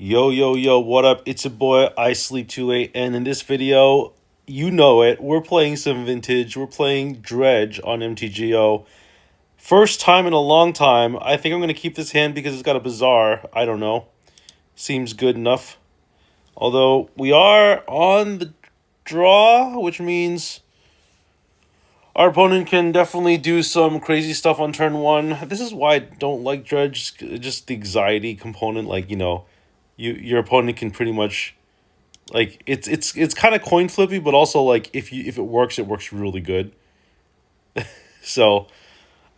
Yo, yo, yo, what up? It's your boy, I Sleep Too Late, and in this video, you know it, we're playing some vintage. We're playing Dredge on MTGO. First time in a long time. I think I'm going to keep this hand because it's got a bizarre. I don't know. Seems good enough. Although, we are on the draw, which means our opponent can definitely do some crazy stuff on turn one. This is why I don't like Dredge, just the anxiety component. Like, your opponent can pretty much it's kind of coin flippy, but also like if it works really good. So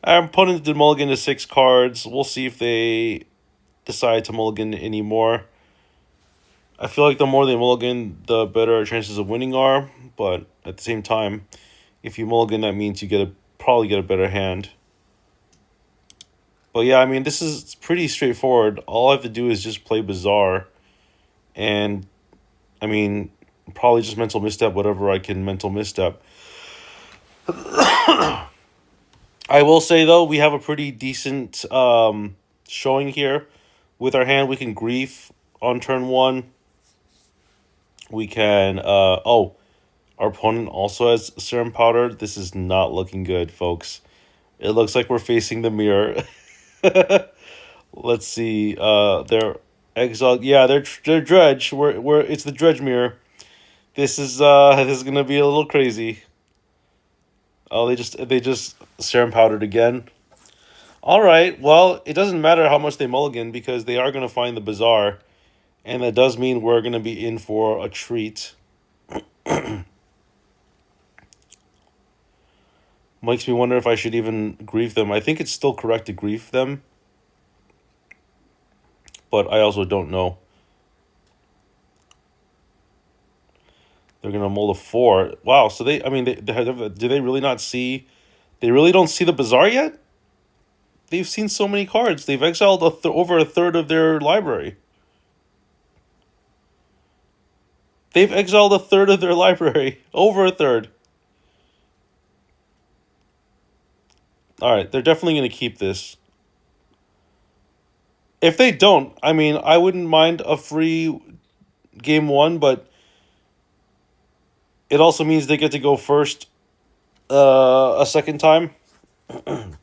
our opponent did mulligan to 6 cards. We'll see if they decide to mulligan anymore. I feel like the more they mulligan, the better our chances of winning are. But at the same time, if you mulligan, that means you probably get a better hand. But yeah, I mean, this is pretty straightforward. All I have to do is just play Bizarre, and I mean, probably just mental misstep whatever I can mental misstep. I will say though, we have a pretty decent showing here. With our hand, we can grief on turn one. We can our opponent also has serum powder. This is not looking good, folks. It looks like we're facing the mirror. Let's see. They're exiled. Yeah, they're Dredge. We're it's the Dredge mirror. This is gonna be a little crazy. Oh, they just serum powdered again. All right. Well, it doesn't matter how much they mulligan because they are gonna find the bizarre, and that does mean we're gonna be in for a treat. Makes me wonder if I should even grief them. I think it's still correct to grief them, but I also don't know. They're gonna mold a 4. Wow. So I mean, do they really not see? They really don't see the bizarre yet. They've seen so many cards. They've exiled over a third of their library. They've exiled a third of their library. Over a third. All right, they're definitely going to keep this. If they don't, I mean, I wouldn't mind a free game one, but it also means they get to go first a second time,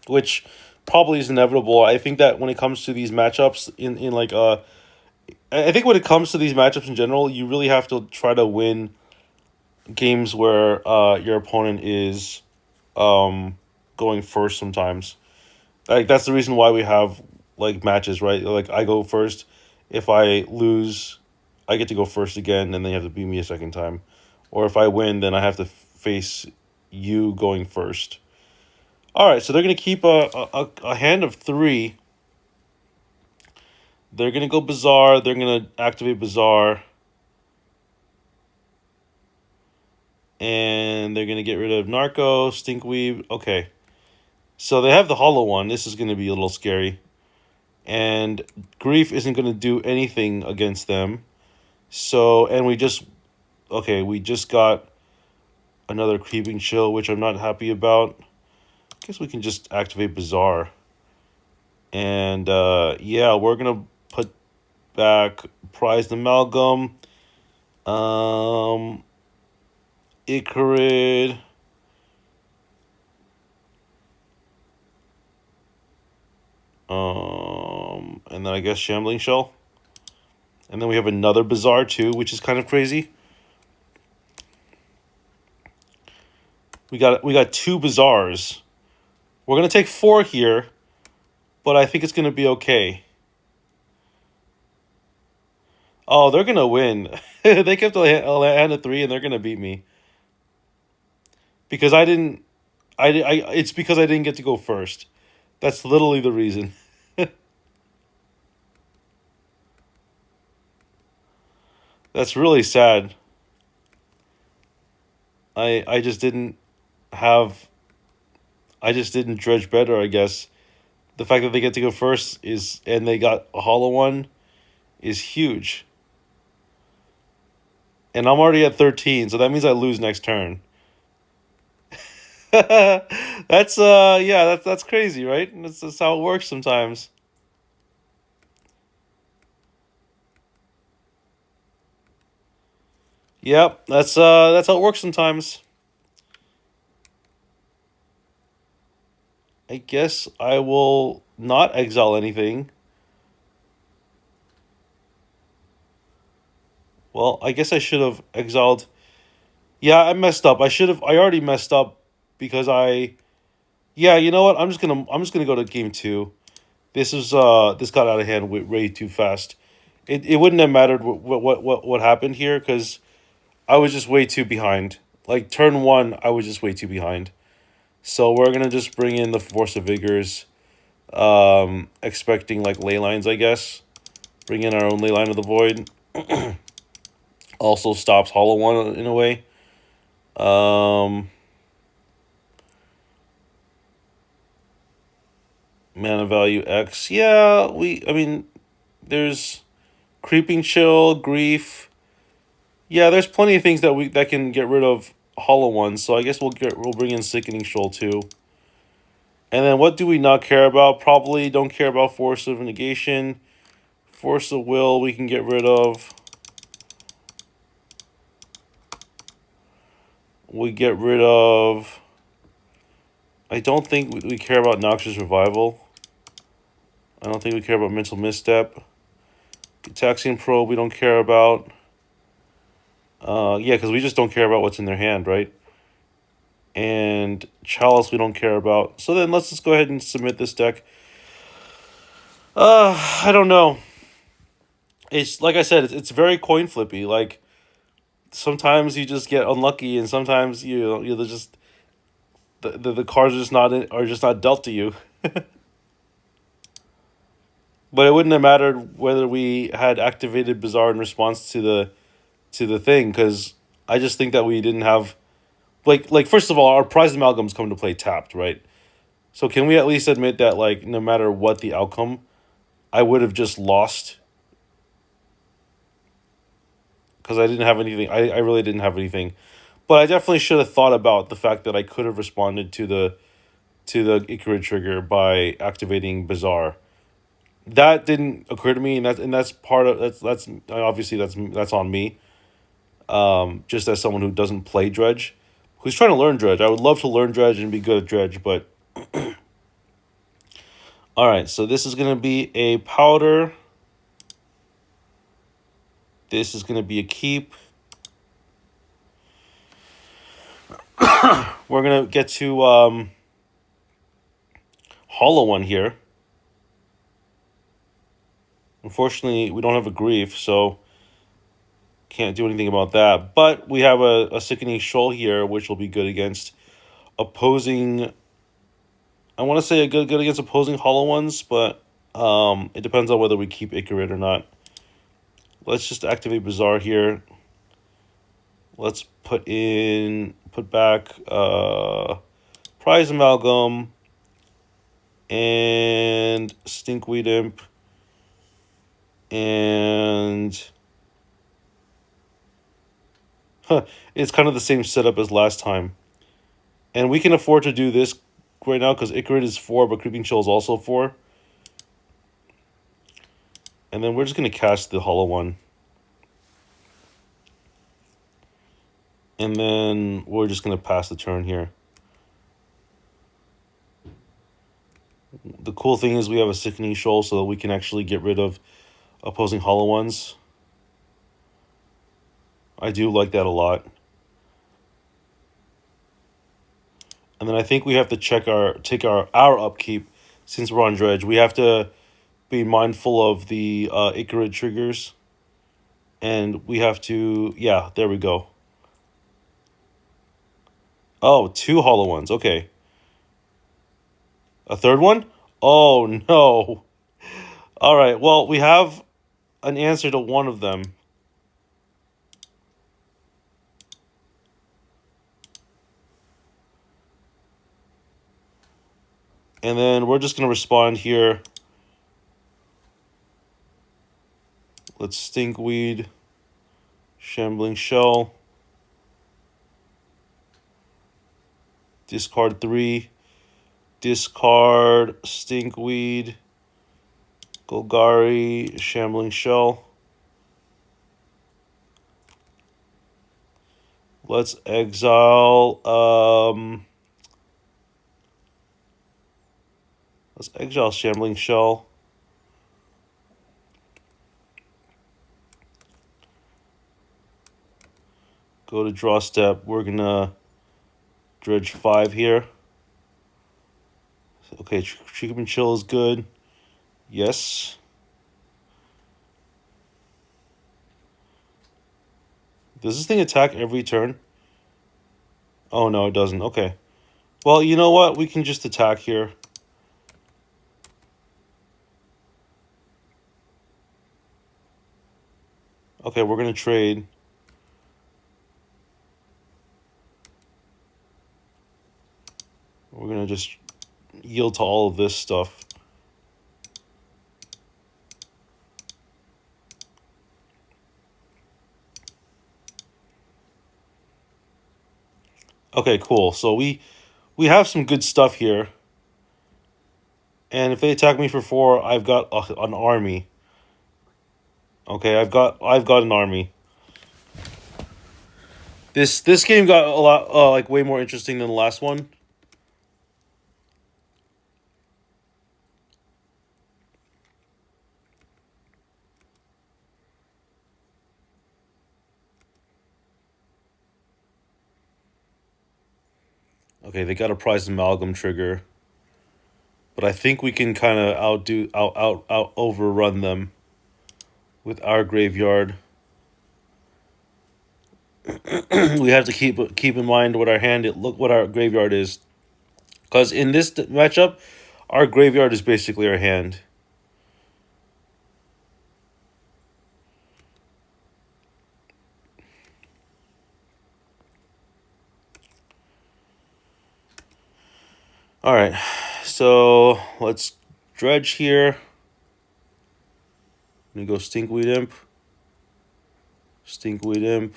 which probably is inevitable. I think that when it comes to these matchups in like I think when it comes to these matchups in general, you really have to try to win games where your opponent is going first sometimes. Like that's the reason why we have like matches, right? Like I go first. If I lose, I get to go first again, and then you have to beat me a second time. Or if I win, then I have to face you going first. All right, so they're gonna keep a hand of 3. They're gonna go bizarre. They're gonna activate bizarre, and they're gonna get rid of narco, stinkweed. Okay, so they have the hollow one. This is gonna be a little scary. And grief isn't going to do anything against them. So, and we just got another creeping chill, which I'm not happy about. I guess we can just activate bizarre. And yeah, we're going to put back prized amalgam, Icarid, and then I guess shambling shell. And then we have another bizarre too, which is kind of crazy. We got 2 bizarres. We're gonna take 4 here, but I think it's gonna be okay. Oh, they're gonna win. They kept a hand of 3, and they're gonna beat me because I didn't. It's because I didn't get to go first. That's literally the reason. That's really sad. I just didn't have. I just didn't dredge better, I guess. The fact that they get to go first and they got a hollow one is huge. And I'm already at 13, so that means I lose next turn. That's yeah, that's crazy, right? That's how it works sometimes. Yep, that's how it works sometimes. I guess I will not exile anything. Well, I guess I should have exiled. Yeah, I messed up. I already messed up because I. Yeah, you know what? I'm just gonna go to game two. This got out of hand way too fast. It wouldn't have mattered what happened here because I was just way too behind. Like turn one, I was just way too behind. So we're gonna just bring in the Force of Vigors, expecting like ley lines, I guess. Bring in our own ley line of the void. Also stops Hollow One in a way. Um, Mana value X. Yeah, I mean, there's Creeping Chill, Grief. Yeah, there's plenty of things that can get rid of Hollow Ones. So I guess we'll bring in Sickening Shoal too. And then what do we not care about? Probably don't care about Force of Negation. Force of Will we can get rid of. We get rid of. I don't think we care about Noxious Revival. I don't think we care about Mental Misstep. Taxian Probe we don't care about. Yeah, because we just don't care about what's in their hand, right? And Chalice we don't care about. So then let's just go ahead and submit this deck. I don't know. It's like I said, it's very coin flippy. Like sometimes you just get unlucky, and sometimes you're just the cards are just not dealt to you. But it wouldn't have mattered whether we had activated Bazaar in response to the thing, because I just think that we didn't have like first of all, our prize amalgams come to play tapped, right? So can we at least admit that like no matter what the outcome, I would have just lost because I didn't have anything. I really didn't have anything. But I definitely should have thought about the fact that I could have responded to the Icarus trigger by activating Bazaar. That didn't occur to me, and that's part of that's obviously that's on me. Just as someone who doesn't play Dredge, who's trying to learn Dredge. I would love to learn Dredge and be good at Dredge, but all right. So this is gonna be a powder. This is gonna be a keep. We're gonna get to Hollow One here. Unfortunately, we don't have a grief, so can't do anything about that. But we have a Sickening Shoal here, which will be good against opposing. I want to say a good against opposing Hollow Ones, but it depends on whether we keep Icarus or not. Let's just activate Bazaar here. Let's put back Prize Amalgam and Stinkweed Imp and it's kind of the same setup as last time. And we can afford to do this right now because Icarus is 4, but Creeping Chill is also 4. And then we're just going to cast the Hollow One. And then we're just going to pass the turn here. The cool thing is we have a Sickening Shoal so that we can actually get rid of opposing Hollow Ones. I do like that a lot. And then I think we have to take our upkeep since we're on Dredge. We have to be mindful of the Icarus triggers. And we have to, yeah, there we go. Oh, 2 Hollow Ones, okay. A third one? Oh, no. All right, well, we have an answer to one of them. And then we're just going to respond here. Let's Stinkweed, Shambling Shell. Discard 3. Discard Stinkweed, Golgari, Shambling Shell. Let's exile. Let's exile Shambling Shell. Go to draw step. We're gonna dredge 5 here. Okay, Treatment Chill is good. Yes. Does this thing attack every turn? Oh, no, it doesn't. Okay. Well, you know what? We can just attack here. Okay, we're going to trade. We're going to just yield to all of this stuff. Okay, cool. So we have some good stuff here. And if they attack me for 4, I've got an army. Okay, I've got an army. This game got a lot like way more interesting than the last one. Okay, they got a prize amalgam trigger. But I think we can kind of out overrun them with our graveyard. We have to keep in mind what our what our graveyard is, because in this matchup, our graveyard is basically our hand. All right, so let's dredge here. I'm gonna go Stinkweed Imp. Stinkweed Imp.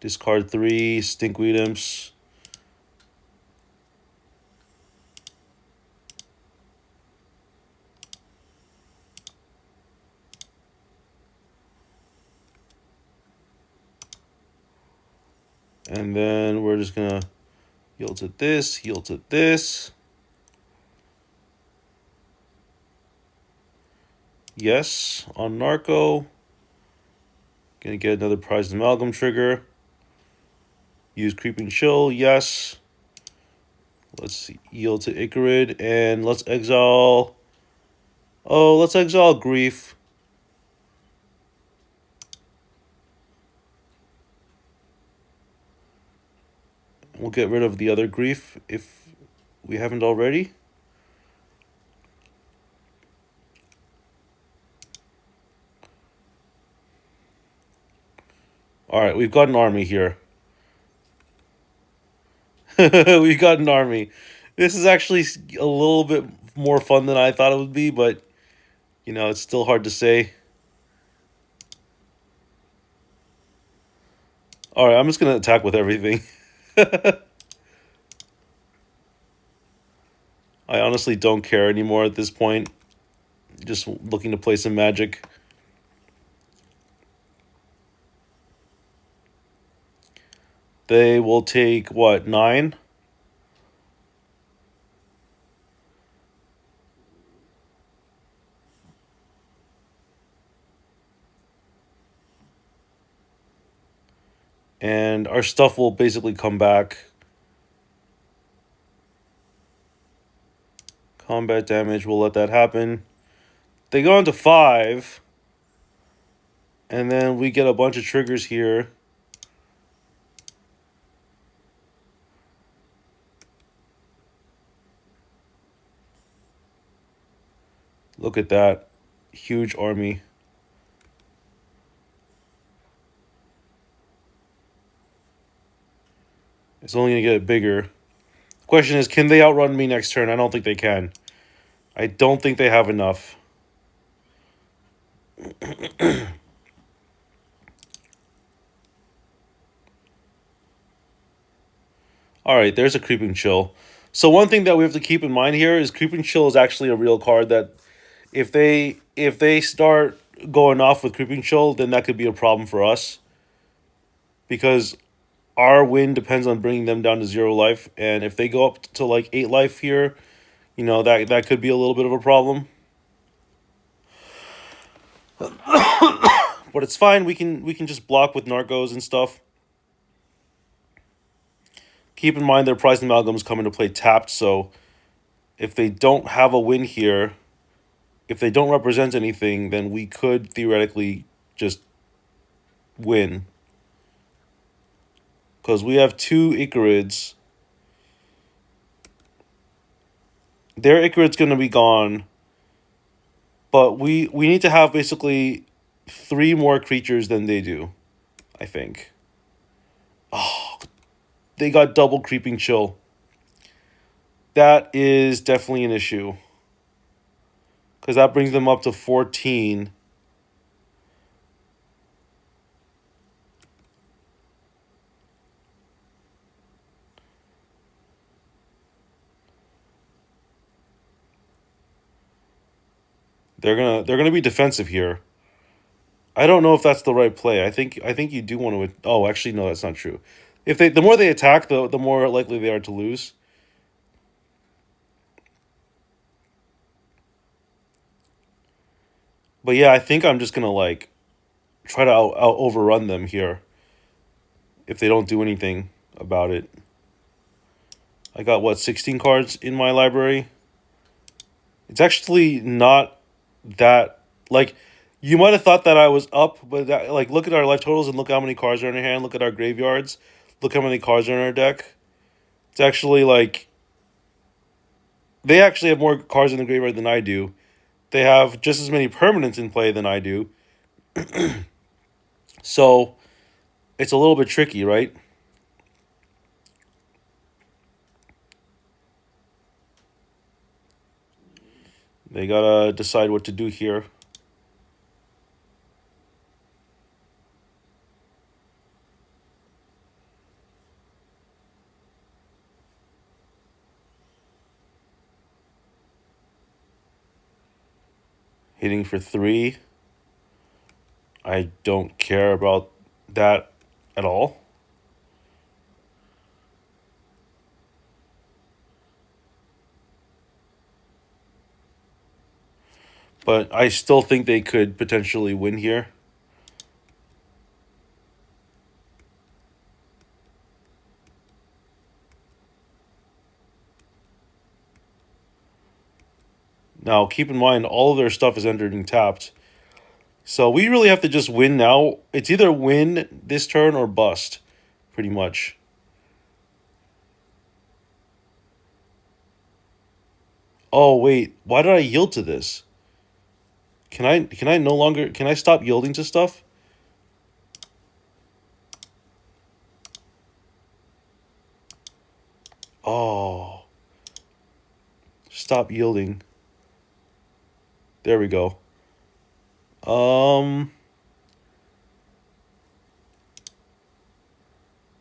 Discard 3 Stinkweed Imps. And then we're just gonna yield to this, yield to this. Yes, on Narco. Gonna get another prized amalgam trigger. Use Creeping Chill, yes. Let's yield to Icarid, and let's exile. Oh, let's exile Grief. We'll get rid of the other Grief if we haven't already. Alright, we've got an army here. We've got an army. This is actually a little bit more fun than I thought it would be, but, you know, it's still hard to say. Alright, I'm just going to attack with everything. I honestly don't care anymore at this point. Just looking to play some Magic. They will take, what, 9? And our stuff will basically come back. Combat damage, we'll let that happen. They go into 5. And then we get a bunch of triggers here. Look at that. Huge army. It's only going to get bigger. Question is, can they outrun me next turn? I don't think they can. I don't think they have enough. All right, there's a Creeping Chill. So one thing that we have to keep in mind here is Creeping Chill is actually a real card that if they start going off with Creeping Chill, then that could be a problem for us. because our win depends on bringing them down to 0 life, and if they go up to like 8 life here, you know that could be a little bit of a problem. But it's fine. We can just block with Narcos and stuff. Keep in mind their Prize Amalgams come into play tapped, so if they don't have a win here, if they don't represent anything, then we could theoretically just win. Because we have 2 Icarids. Their Icarid's going to be gone. But we need to have basically 3 more creatures than they do, I think. Oh, they got double Creeping Chill. That is definitely an issue. Because that brings them up to 14. They're gonna be defensive here. I don't know if that's the right play. I think you do want to. Oh, actually, no, that's not true. If the more they attack, the more likely they are to lose. But yeah, I think I'm just gonna like try to out overrun them here. If they don't do anything about it, I got what 16 cards in my library. It's actually not that like. You might have thought that I was up, but that, like, look at our life totals and look how many cards are in our hand. Look at our graveyards. Look how many cards are in our deck. It's actually like they actually have more cards in the graveyard than I do. They have just as many permanents in play than I do. So it's a little bit tricky, right? They gotta decide what to do here. Hitting for 3. I don't care about that at all. But I still think they could potentially win here. Now, keep in mind, all of their stuff is entering tapped. So we really have to just win now. It's either win this turn or bust, pretty much. Oh, wait. Why did I yield to this? Can I no longer... Can I stop yielding to stuff? Oh. Stop yielding. There we go.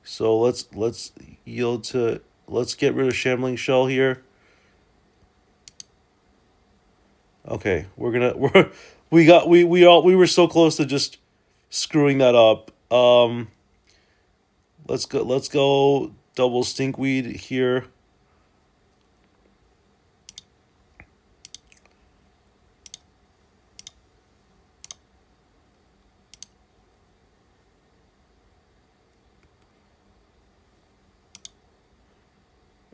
So let's yield to... Let's get rid of Shambling Shell here. Okay, we were so close to just screwing that up. Let's go double Stinkweed here.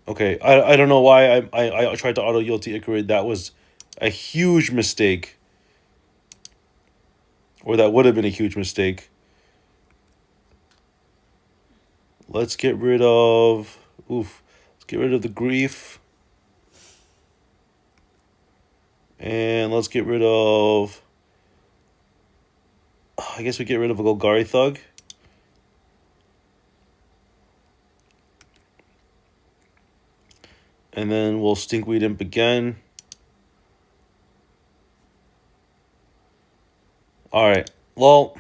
Okay, I don't know why I tried to auto yield to Icarid. That was a huge mistake. Or that would have been a huge mistake. Let's get rid of... Oof. Let's get rid of the Grief. And let's get rid of... I guess we get rid of a Golgari Thug. And then we'll Stinkweed Imp again. Alright, well...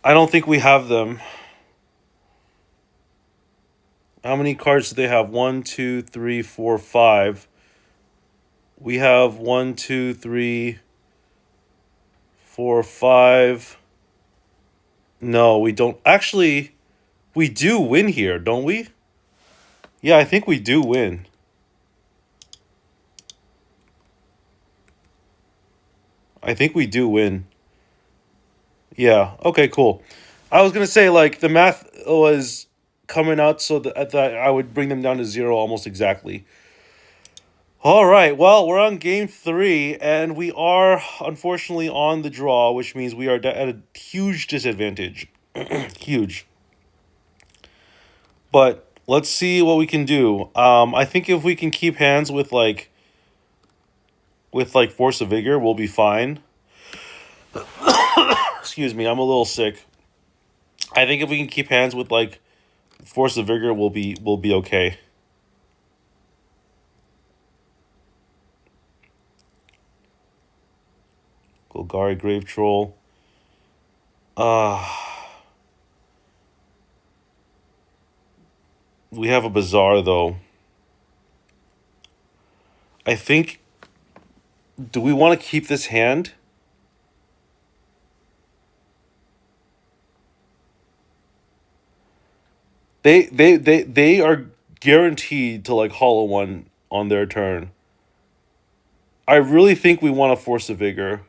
I don't think we have them. How many cards do they have? 1, 2, 3, 4, 5. We have 1, 2, 3, 4, 5. No, we don't. Actually, we do win here, don't we? Yeah, I think we do win. I think we do win. Yeah. Okay, cool. I was going to say, like, the math was coming out so that I would bring them down to zero almost exactly. All right. Well, we're on game three, and we are unfortunately on the draw, which means we are at a huge disadvantage. Huge. But let's see what we can do. I think if we can keep hands with force of vigor, we'll be fine. Excuse me, I'm a little sick. I think if we can keep hands with like force of vigor, we'll be okay. Golgari Grave Troll. Uh we have a Bazaar though. I think, do we want to keep this hand? They are guaranteed to like hollow one on their turn. I really think we want to force a vigor,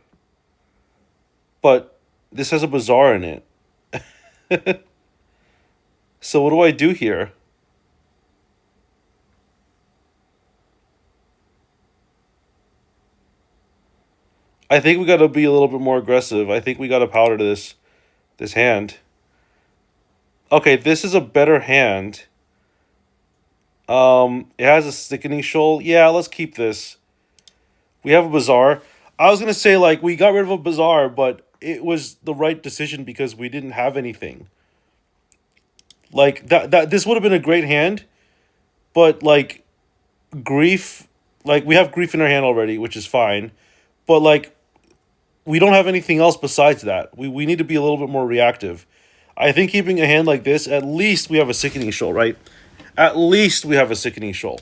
but this has a Bazaar in it. So what do I do here? I think we got to be a little bit more aggressive. I think we got to powder this hand. Okay, this is a better hand. It has a sickening shoal. Yeah, let's keep this. We have a Bazaar. I was gonna say like we got rid of a Bazaar, but it was the right decision because we didn't have anything. Like that this would have been a great hand, but like grief, like we have grief in our hand already, which is fine. But like we don't have anything else besides that. We need to be a little bit more reactive. I think keeping a hand like this, at least we have a sickening shoal, right? At least we have a sickening shoal.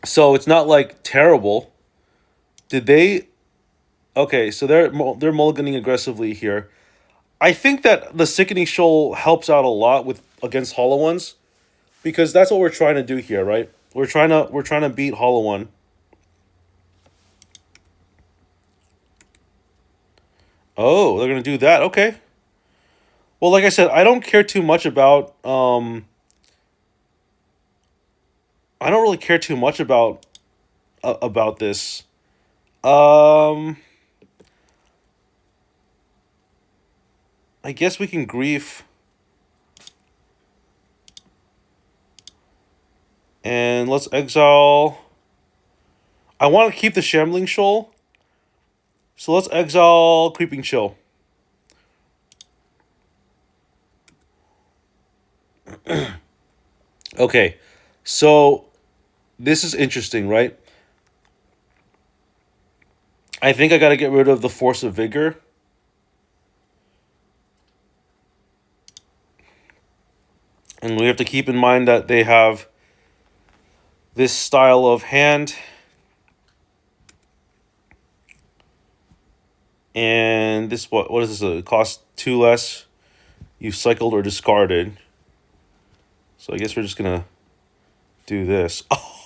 So it's not like terrible. Did they? Okay, so they're mulliganing aggressively here. I think that the sickening shoal helps out a lot with against hollow ones because that's what we're trying to do here, right? We're trying to beat hollow one. Oh, they're gonna do that. Okay. Well, like I said, I don't care too much about. I don't really care too much about this. Um, I guess we can grief. And let's exile. I want to keep the Shambling Shoal. So let's exile Creeping Chill. Okay. So this is interesting, right? I think I got to get rid of the Force of Vigor. And we have to keep in mind that they have this style of hand. And this, what is this? It costs 2 less. You cycled or discarded. So I guess we're just going to do this.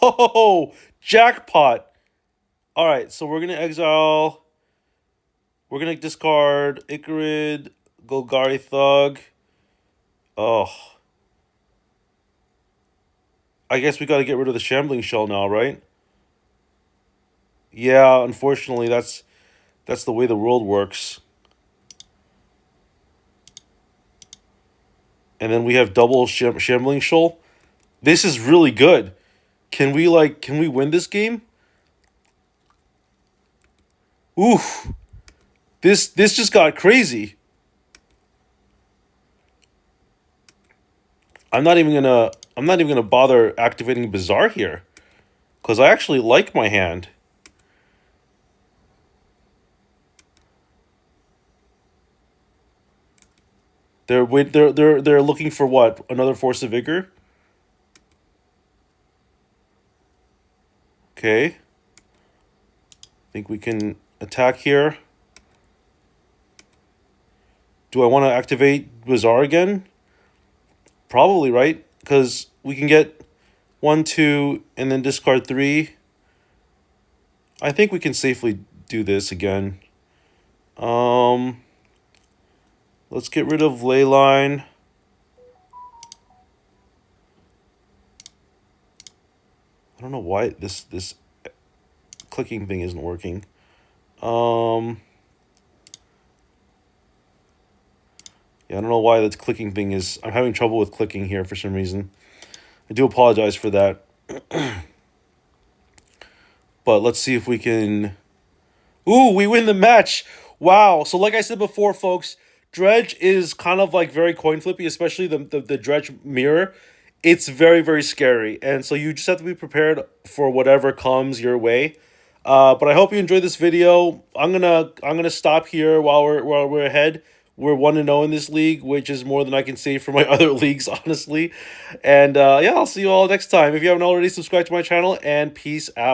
Oh, jackpot. All right, so we're going to exile. We're going to discard Icarid, Golgari Thug. Oh. I guess we got to get rid of the Shambling Shell now, right? Yeah, unfortunately, that's the way the world works. And then we have double Shambling Shoal. This is really good. Can we win this game? Oof. This just got crazy. I'm not even gonna bother activating Bazaar here. Cause I actually like my hand. They're looking for what? Another Force of Vigor? Okay. Think we can attack here. Do I want to activate Bazaar again? Probably, right? Because we can get 1, 2, and then discard 3. I think we can safely do this again. Let's get rid of Leyline. I don't know why this clicking thing isn't working. Yeah, I don't know why that clicking thing is... I'm having trouble with clicking here for some reason. I do apologize for that. But let's see if we can... Ooh, we win the match! Wow. So like I said before, folks, Dredge is kind of like very coin flippy, especially the Dredge mirror. It's very, very scary. And so you just have to be prepared for whatever comes your way. But I hope you enjoyed this video. I'm gonna stop here while we're ahead. We're 1-0 in this league, which is more than I can say for my other leagues, honestly. And yeah, I'll see you all next time. If you haven't already, subscribe to my channel, and peace out.